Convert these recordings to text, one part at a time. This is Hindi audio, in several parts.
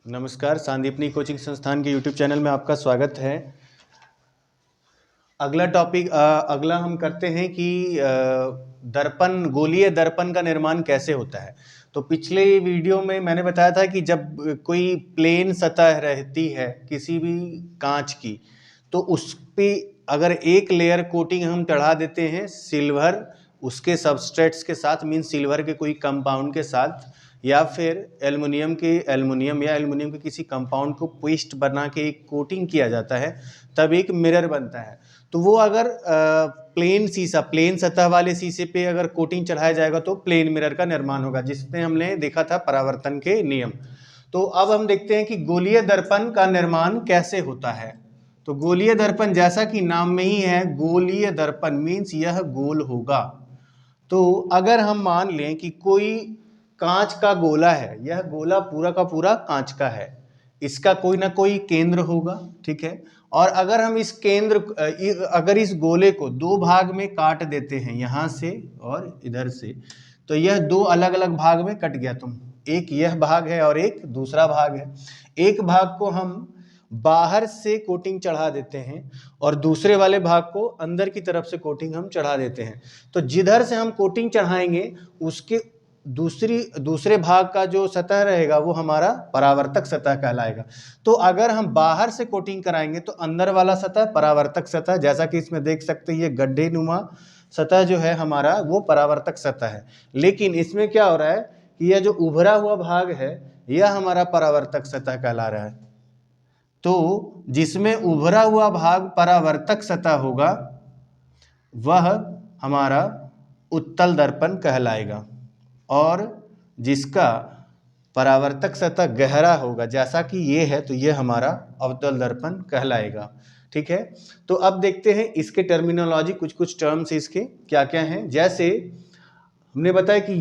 नमस्कार, सांदीपनी कोचिंग संस्थान के यूट्यूब चैनल में आपका स्वागत है। अगला टॉपिक अगला हम करते हैं कि दर्पण, गोलीय दर्पण का निर्माण कैसे होता है। तो पिछले वीडियो में मैंने बताया था कि जब कोई प्लेन सतह रहती है किसी भी कांच की, तो उस पे अगर एक लेयर कोटिंग हम चढ़ा देते हैं सिल्वर उसके सबस्ट्रेट्स के साथ, मीन सिल्वर के कोई कंपाउंड के साथ, या फिर एल्युमिनियम के किसी कंपाउंड को पेस्ट बना के एक कोटिंग किया जाता है, तब एक मिरर बनता है। तो वो अगर प्लेन सतह वाले शीशे पे अगर कोटिंग चढ़ाया जाएगा तो प्लेन मिरर का निर्माण होगा, जिसमें हमने देखा था परावर्तन के नियम। तो अब हम देखते हैं कि गोलीय दर्पण का निर्माण कैसे होता है। तो गोलीय दर्पण, जैसा कि नाम में ही है, गोलीय दर्पण मीन्स यह गोल होगा। तो अगर हम मान लें कि कोई कांच का गोला है, यह गोला पूरा का पूरा कांच का है, इसका कोई ना कोई केंद्र होगा, ठीक है। और अगर हम अगर इस गोले को दो भाग में काट देते हैं, यहां से और इधर से, तो यह दो अलग अलग भाग में कट गया। एक यह भाग है और एक दूसरा भाग है। एक भाग को हम बाहर से कोटिंग चढ़ा देते हैं और दूसरे वाले भाग को अंदर की तरफ से कोटिंग हम चढ़ा देते हैं। तो जिधर से हम कोटिंग चढ़ाएंगे उसके दूसरे भाग का जो सतह रहेगा वो हमारा परावर्तक सतह कहलाएगा। तो अगर हम बाहर से कोटिंग कराएंगे तो अंदर वाला सतह परावर्तक सतह, जैसा कि इसमें देख सकते हैं ये गड्ढे नुमा सतह जो है हमारा वो परावर्तक सतह है। लेकिन इसमें क्या हो रहा है कि यह जो उभरा हुआ भाग है यह हमारा परावर्तक सतह कहला रहा है। तो जिसमें उभरा हुआ भाग परावर्तक सतह होगा वह हमारा उत्तल दर्पण कहलाएगा, और जिसका परावर्तक सतह गहरा होगा जैसा कि ये है तो ये हमारा अवतल दर्पण कहलाएगा, ठीक है। तो अब देखते हैं इसके टर्मिनोलॉजी, कुछ टर्म्स इसके क्या क्या हैं। जैसे हमने बताया कि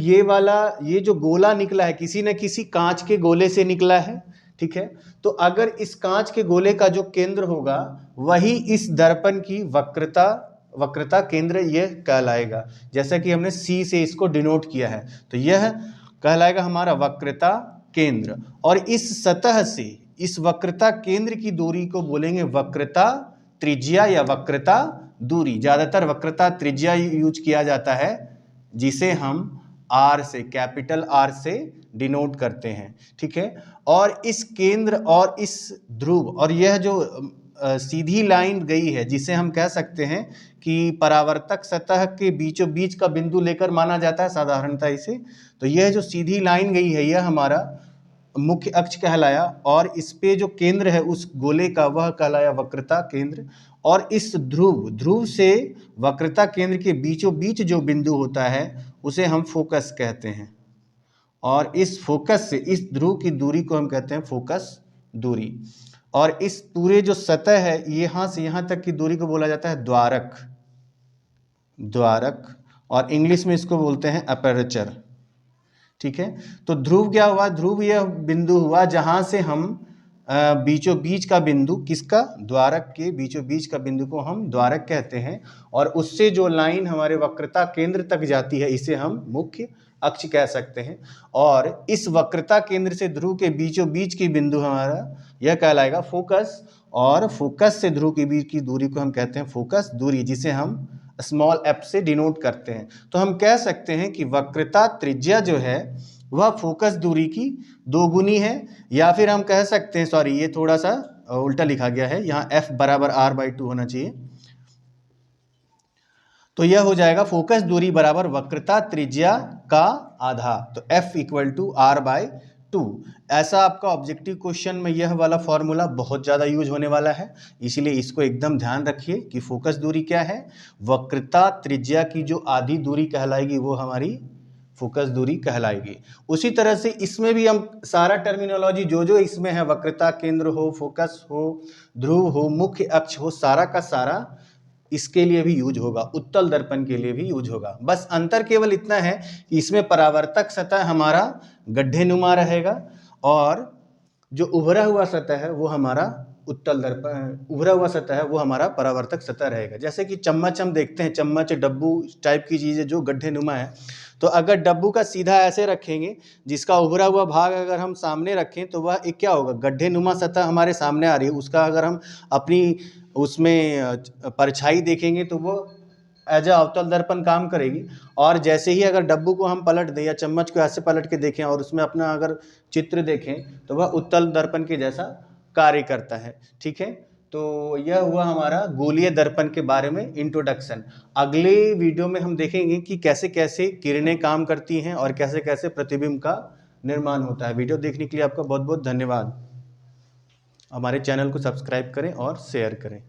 ये जो गोला निकला है किसी न किसी कांच के गोले से निकला है, ठीक है। तो अगर इस कांच के गोले का जो केंद्र होगा वही इस दर्पण की वक्रता केंद्र यह कहलाएगा। जैसा कि हमने C से इसको डिनोट किया है, तो यह कहलाएगा हमारा वक्रता केंद्र। और इस सतह से इस वक्रता केंद्र की दूरी को बोलेंगे वक्रता त्रिज्या या वक्रता दूरी। ज्यादातर वक्रता त्रिज्या यूज किया जाता है, जिसे हम R से, कैपिटल R से डिनोट करते हैं, ठीक है। और इस केंद्र और इस ध्रुव और यह जो सीधी लाइन गई है, जिसे हम कह सकते हैं कि परावर्तक सतह के बीचों बीच का बिंदु लेकर माना जाता है साधारणतः इसे। तो यह जो सीधी लाइन गई है यह हमारा मुख्य अक्ष कहलाया, और इस पे जो केंद्र है उस गोले का वह कहलाया वक्रता केंद्र। और इस ध्रुव से वक्रता केंद्र के बीचों बीच जो बिंदु होता है उसे हम फोकस कहते हैं, और इस फोकस से इस ध्रुव की दूरी को हम कहते हैं फोकस दूरी। और इस पूरे जो सतह है यहां से यहां तक की दूरी को बोला जाता है द्वारक, और इंग्लिश में इसको बोलते हैं अपर्चर, ठीक है। तो ध्रुव क्या हुआ, ध्रुव यह बिंदु हुआ जहां से हम बीचों बीच का बिंदु, किसका, द्वारक के बीचों बीच का बिंदु को हम द्वारक कहते हैं, और उससे जो लाइन हमारे वक्रता केंद्र तक जाती है इसे हम मुख्य अक्ष कह सकते हैं। और इस वक्रता केंद्र से ध्रुव के बीचों बीच की बिंदु हमारा यह कहलाएगा फोकस, और फोकस से ध्रुव के बीच की दूरी को हम कहते हैं फोकस दूरी, जिसे हम स्मॉल f से डिनोट करते हैं। तो हम कह सकते हैं कि वक्रता त्रिज्या जो है वह फोकस दूरी की दोगुनी है, या फिर हम कह सकते हैं, सॉरी ये थोड़ा सा उल्टा लिखा गया है, यहाँ f बराबर r/2 होना चाहिए। तो यह हो जाएगा फोकस दूरी बराबर वक्रता त्रिज्या का आधा, तो f = r/2। ऐसा आपका ऑब्जेक्टिव क्वेश्चन में यह वाला फॉर्मूला बहुत ज़्यादा यूज होने वाला है, इसलिए इसको एकदम ध्यान रखिए कि फोकस दूरी क्या है, वक्रता त्रिज्या की जो आधी दूरी कहलाएगी वो हमारी फोकस दूरी कहलाएगी। उसी तरह से इसमें भी हम सारा टर्मिनोलॉजी जो इसमें है, वक्रता केंद्र हो, फोकस हो, ध्रुव हो, मुख्य अक्ष हो, सारा का सारा इसके लिए भी यूज होगा, उत्तल दर्पण के लिए भी यूज होगा। बस अंतर केवल इतना है कि इसमें परावर्तक सतह हमारा गड्ढे नुमा रहेगा और जो उभरा हुआ सतह है वो हमारा उत्तल दर्पण, उभरा हुआ सतह है वो हमारा परावर्तक सतह रहेगा। जैसे कि चम्मच हम देखते हैं, चम्मच डब्बू टाइप की चीज़ है जो गड्ढे नुमा है, तो अगर डब्बू का सीधा ऐसे रखेंगे, जिसका उभरा हुआ भाग अगर हम सामने रखें तो वह एक क्या होगा, गड्ढे नुमा सतह हमारे सामने आ रही है, उसका अगर हम अपनी उसमें परछाई देखेंगे तो वो एज अवतल दर्पण काम करेगी। और जैसे ही अगर डब्बू को हम पलट दें या चम्मच को ऐसे पलट के देखें और उसमें अपना अगर चित्र देखें तो वह उत्तल दर्पण के जैसा कार्य करता है। ठीक है, तो यह हुआ हमारा गोलीय दर्पण के बारे में इंट्रोडक्शन। अगले वीडियो में हम देखेंगे कि कैसे कैसे किरणें काम करती हैं और कैसे कैसे प्रतिबिंब का निर्माण होता है। वीडियो देखने के लिए आपका बहुत बहुत धन्यवाद। हमारे चैनल को सब्सक्राइब करें और शेयर करें।